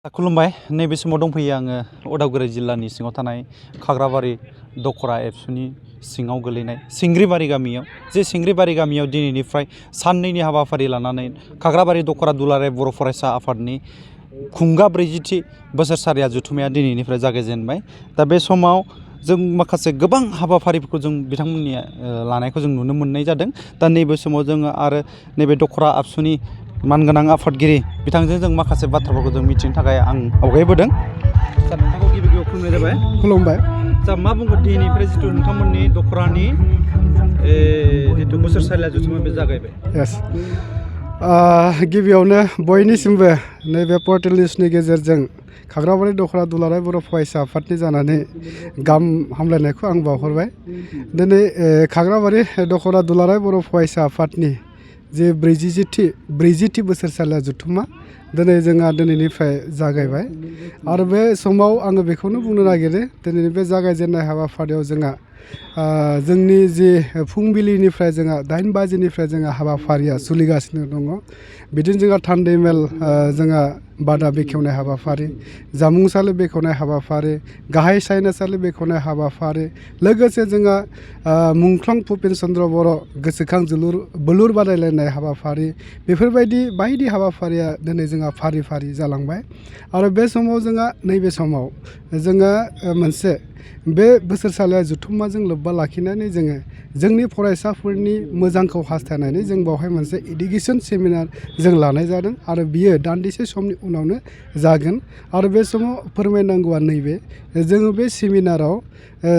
खुलुमबाय नैबे समाव दंफैयो आङो उदालगुरि जिल्लानि सिङाव थानाय खाग्राबारि दख'रा एबसुनि सिङाव गोलैनाय सिंग्रिबारि गामियाव जे सिंग्रिबारि गामियाव दिनैनिफ्राय साननैनि हाबाफारि लानानै खाग्राबारि दख'रा दुलाराय बर' फरायसा आफादनि खुंगा 40थि बोसोरसालिया जथुम्माया दिनैनिफ्राय जागायजेनबाय। दा बे समाव जों माखासे गोबां हाबाफारिफोरखौ जों बिथांमोननि लानायखौ जों नुनो मोननाय जादों। दा नैबे समाव जोङो आरो नैबे दख'रा आबसुनि मानगोनां आफादगिरि बिथांजों जों माखासे बाथ्राफोरखौ जों मिथिनो थाखाय आं आवगायबोदों। सार नोंथांखौ गिबि खुलुमनाय जाबाय। खुलुमबाय। सा मा बुंगोन दिनैनिफ्राय जिथु नोंथांमोननि दख'रानि जिथु बोसोरसालिया जथुम्मा बे जागायबाय। यस गिबियावनो बयनिसिमबो नैबे पर्टेल निउसनि गेजेरजों खाग्राबारि दख'रा दुलाराय बर' फरायसा आफादनि जानानै गाहाम हामलायनायखौ आं बावहरबाय। दिनै खाग्राबारि दख'रा दुलाराय बर' फरायसा आफादनि जे 40थि बोसोरसालिया जथुम्मा जोंहा दिनैनिफ्राय जागायबाय आरो बे समाव आङो बेखौनो बुंनो नागिरो दिनैनि बे जागायजेननाय हाबाफारियाव जोंहा जोंनि जे फुंबिलिनिफ्राय जोंहा 8 बाजिनिफ्राय जोंहा हाबाफारिया सोलिगासिनो दङ। बिदिनो जोंहा थान्दै मेल जोंहा बादा बेखेवनाय हाबाफारि, जामुंसालि बेखेवनाय हाबाफारि, गाहाय सायनासालि बेखेवनाय हाबाफारि, लोगोसे जोंहा मुंख्लं भुपेन चन्द्र बर' गोसोखां बोलुर बादायलायनाय हाबाफारि बेफोरबायदि बायदि हाबाफारिया दिनै जोंहा फारि फारि जालांबाय। आरो बे समाव जोंहा नैबे समाव जोङो मोनसे बे बोसोरसालिया जथुम्माजों लोब्बा लाखिनानै जोङो जोंनि फरायसाफोरनि मोजांखौ हास्थायनानै जों बावहाय मोनसे इडुकेसन सेमिनार जों लानाय जादों आरो बियो दान्दिसे समनि उनावनो जागोन। आरो बे समाव फोरमायनांगौआ नैबे जोङो बे सेमिनाराव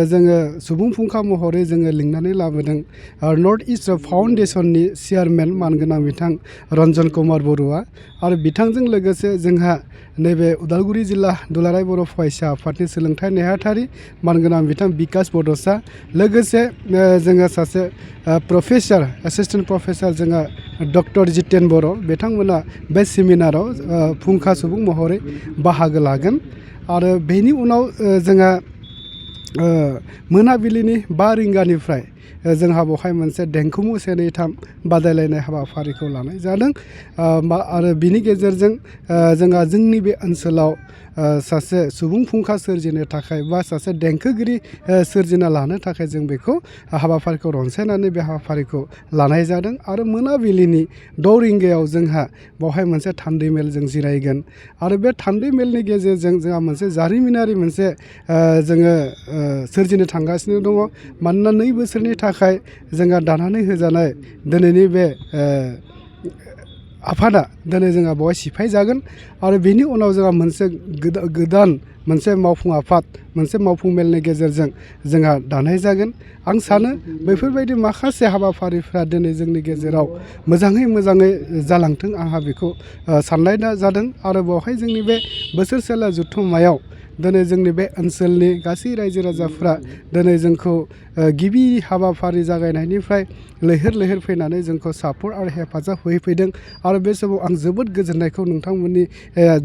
जोङो सुबुं फुंखा महरै जोङो लिंनानै लाबोदों नर्थ इस्ट फाउन्डेसननि चेयारमेन मानगोनां बिथां रन्जन कुमार बरुवा आरो बिथांजों लोगोसे जोंहा नैबे उदालगुरि जिल्ला दुलाराय बर' फरायसा आफादनि सोलोंथाइ नेहाथारि मानगोनां बिथां बिकास बड'सा, लोगोसे जोङो सासे प्रफेसार एसिस्टेन्ट प्रफेसार जोंहा डक्टर जितेन बर' बिथांमोना बे सेमिनाराव फुंखा सुबुं महरै बाहागो लागोन। आरो बेनि उनाव जोंहा मोनाबिलिनि 5 रिंगानिफ्राय जोंहा बेवहाय मोनसे देंखोमु से नै थाम बादायलायनाय हाबाफारिखौ लानाय जादों। आरो बिनि गेजेरजों जोंहा जोंनि बे ओनसोलाव सासे सुबुं फुंखा सोरजिनो थाखाय बा सासे देंखोगिरि सोरजिना लानो थाखाय जों बेखौ हाबाफारिखौ रनसायनानै बे हाबाफारिखौ लानाय जादों। आरो मोनाबिलिनि 6 रिंगायाव जोंहा बेवहाय मोनसे थान्दै मेल जों जिरायगोन आरो बे थान्दै मेलनि गेजेरजों जोंहा मोनसे जारिमिनारि मोनसे जोङो सोरजिनो थांगासिनो दङ। मानोना 2 बोसोरनि थाखाय जोंहा दानानै होजानाय दिनैनि बे आफादा दिनै जोंहा बेवहाय सिफाय जागोन आरो बेनि उनाव जोंहा मोनसे गोदान मोनसे मावफुं आफाद मोनसे मावफुं मेलनि गेजेरजों जोंहा दानाय जागोन। आं सानो बेफोरबायदि माखासे हाबाफारिफ्रा दिनै जोंनि गेजेराव मोजाङै जालांथों आंहा बेखौ साननाय जादों। आरो बेवहाय जोंनि बे बोसोरसालिया जथुम्मायाव दिनै जोंनि बे ओनसोलनि गासै रायजो राजाफ्रा दिनै जोंखौ गिबि हाबाफारि जागायनायनिफ्राय लैहोर फैनानै जोंखौ सापर्ट आरो हेफाजाब होफैदों। आरो बे समाव आं जोबोद गोजोननायखौ नोंथांमोननि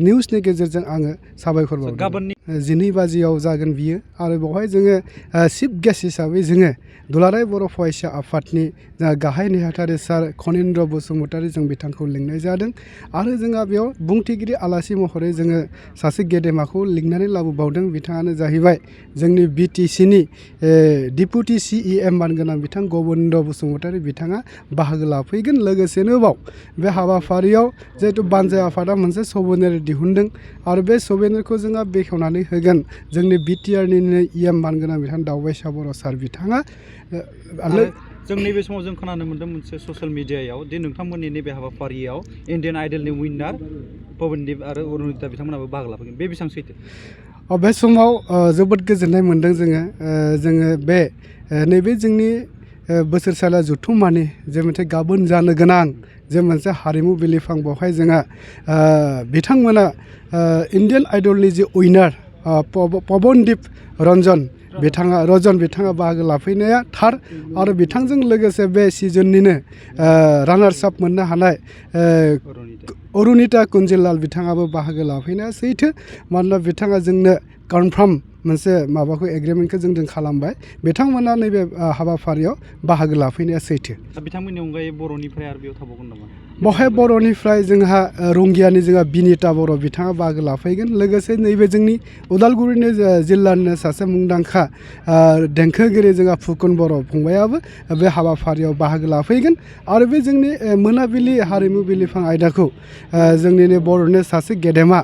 निउसनि गेजेरजों आङो साबायखर बावदों। गाबोननि 12 बाजियाव जागोन बियो आरो बेवहाय जोङो चिफ गेस्ट हिसाबै जोङो दुलाराय बर' फरायसा आफादनि गाहाय नेहाथारि सार खनिन्द्र बसुमतारी जों बिथांखौ लिंनाय जादों। आरो जोंहा बेयाव बुंथिगिरि आलासि महरै जोङो सासे गेदेमाखौ लिंनानै लाबोबावदों। बिथाङानो जाहैबाय जोंनि BTCनि डिपुटि CEM मानगोनां बिथां गबिन्द बसुमतारी बिथाङा बाहागो लाफैगोन। लोगोसेनो बाव बे हाबाफारियाव जिहेतु बानजाय आफादा मोनसे सभेनिर दिहुनदों आरो बे सभेनिरखौ जोंहा बेखेवनानै होगोन जोंनि BTRनिनो EM मानगोनां बिथां दावबायसा बर' सार बिथाङा। जों नैबे समाव जों खोनानो मोन्दों मोनसे ससियेल मिडियायाव दि नोंथांमोननि नैबे हाबाफारियाव इन्डियान आइडलनि उइनार पबनदीप आरो अरुनिता बिथांमोनाबो बाहागो लाफैगोन, बे बेसेबां सैथो? बे समाव जोबोद गोजोननाय मोन्दों जोङो बे नैबे जोंनि बोसोरसालिया जथुम्मानि जे मोनसे गाबोन जानो गोनां जे मोनसे हारिमु बिलिफां बेवहाय जोंहा बिथांमोना इन्डियान आइडलनि जे उइनार पबनदीप रन्जन बिथाङा बाहागो लाफैनाया थार। आरो बिथांजों लोगोसे बे सिजननिनो रानार्स आप मोननो हानाय अरुनिता कुन्जिलाल बिथाङाबो बाहागो लाफैनाया सैथो। मानोना बिथाङा जोंनो कनफार्म मोनसे माबाखौ एग्रिमेन्टखौ जों खालामबाय। बिथांमोना नैबे हाबाफारियाव बाहागो लाफैनाया सैथो। बिथांमोननि अनगायै बर'निफ्राय आरो बेयाव थाबावगोन नामा? बेवहाय बर'निफ्राय जोंहा रंगियानि जोंहा बिनिता बर' बिथाङा बाहागो लाफैगोन लोगोसे नैबे जोंनि उदालगुरिनि जिल्लानिनो सासे मुंदांखा देंखोगिरि जोंहा फुकन बर' फंबायाबो बे हाबाफारियाव बाहागो लाफैगोन आरो बे जोंनि मोनाबिलि हारिमु बिलिफां आयदाखौ जोंनिनो बर'नि सासे गेदेमा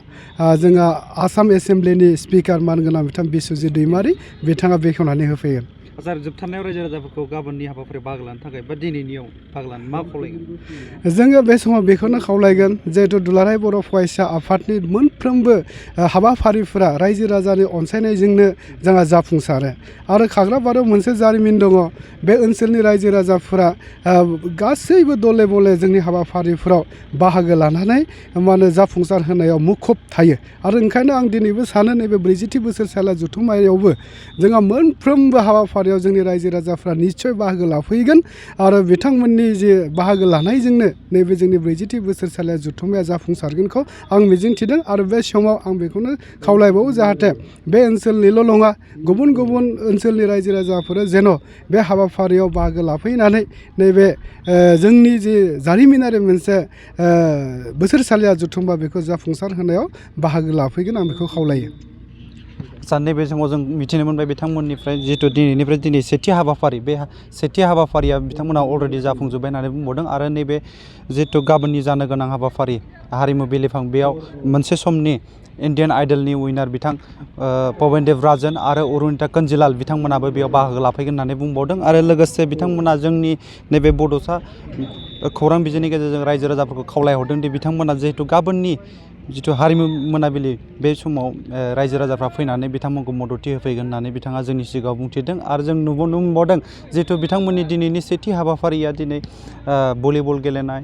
जोंहा आसाम एसेम्ब्लिनि स्पिकार मानगोनां बिथां बिस्वजित दैमारि बिथाङा बेखेवनानै होफैगोन। सार जोबथारनायाव रायजो राजाफोरखौ गाबोननि हाबाफारियाव बाहागो लानो थाखाय बा दिनैनियाव बाहागो लानो मा खावलायगोन? जोङो बे समाव बेखौनो खावलायगोन जिहेथु दुलाराय बर' फरायसा आफादनि मोनफ्रोमबो हाबाफारिफोरा रायजो राजानि अनसायनायजोंनो जोंहा जाफुंसारो आरो खाग्राबारियाव मोनसे जारिमिन दङ बे ओनसोलनि रायजो राजाफोरा गासैबो दले बले जोंनि हाबाफारिफोराव बाहागो लानानै माने जाफुंसार होनायाव मुखुब थायो आरो ओंखायनो आं दिनैबो सानो नैबे 40थि बोसोरसाला जथुम्मायावबो जोंहा मोनफ्रोमबो हाबाफारियाव जोंनि रायजो राजाफ्रा निस्सय बाहागो लाफैगोन आरो बिथांमोननि जे बाहागो लानायजोंनो नैबे जोंनि 40थि बोसोरसालिया जथुम्माया जाफुंसारगोनखौ आं मिजिंथिदों आरो बे समाव आं बेखौनो खावलायबावो जाहाथे बे ओनसोलनिल' नङा गुबुन गुबुन ओनसोलनि रायजो राजाफोरा जेन' बे हाबाफारियाव बाहागो लाफैनानै नैबे जोंनि जे जारिमिनारि मोनसे बोसोरसालिया जथुम्मा बेखौ जाफुंसार होनायाव बाहागो लाफैगोन आं बेखौ खावलायो। नैबे समाव जों मिथिनो मोनबाय बिथांमोननिफ्राय जिहेतु दिनैनिफ्राय दिनै सेथि हाबाफारि बे सेथि हाबाफारिया बिथांमोना अलरेडि जाफुंजोब्बाय होननानै बुंबावदों आरो नैबे जिहेतु गाबोननि जानो गोनां हाबाफारि हारिमु बिलिफां बेयाव मोनसे समनि इण्डियान आइडलनि उइनार बिथां पबेन देब राजन आरो अरुणिता कन्जिलाल बिथांमोनाबो बेयाव बाहागो लाफैगोन होननानै बुंबावदों आरो लोगोसे बिथांमोना जोंनि नैबे बड'सा खौरां बिजोंनि गेजेरजों रायजो राजाफोरखौ खावलायहरदों दि बिथांमोना जिहेतु गाबोननि जिथु हारिमु मोनाबिलि बे समाव रायजो राजाफ्रा फैनानै बिथांमोनखौ मददथि होफैगोन होननानै बिथाङा जोंनि सिगाङाव बुंथिदों आरो जों नुनो मोनबावदों जिहेतु बिथांमोननि दिनैनि सेथि हाबाफारिया दिनै भलिबल गेलेनाय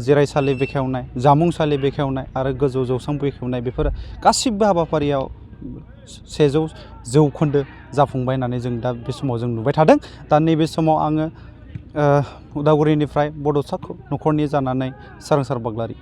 जिरायसालि बेखेवनाय जामुंसालि बेखेवनाय आरो गोजौ जौसां बेखेवनाय बेफोर गासिबो हाबाफारियाव 100% जाफुंबाय होननानै जों दा बे समाव जों नुबाय थादों। दा नैबे समाव आङो उदालगुरिनिफ्राय बड'सा न'खरनि जानानै सोरांसार बाग्लारि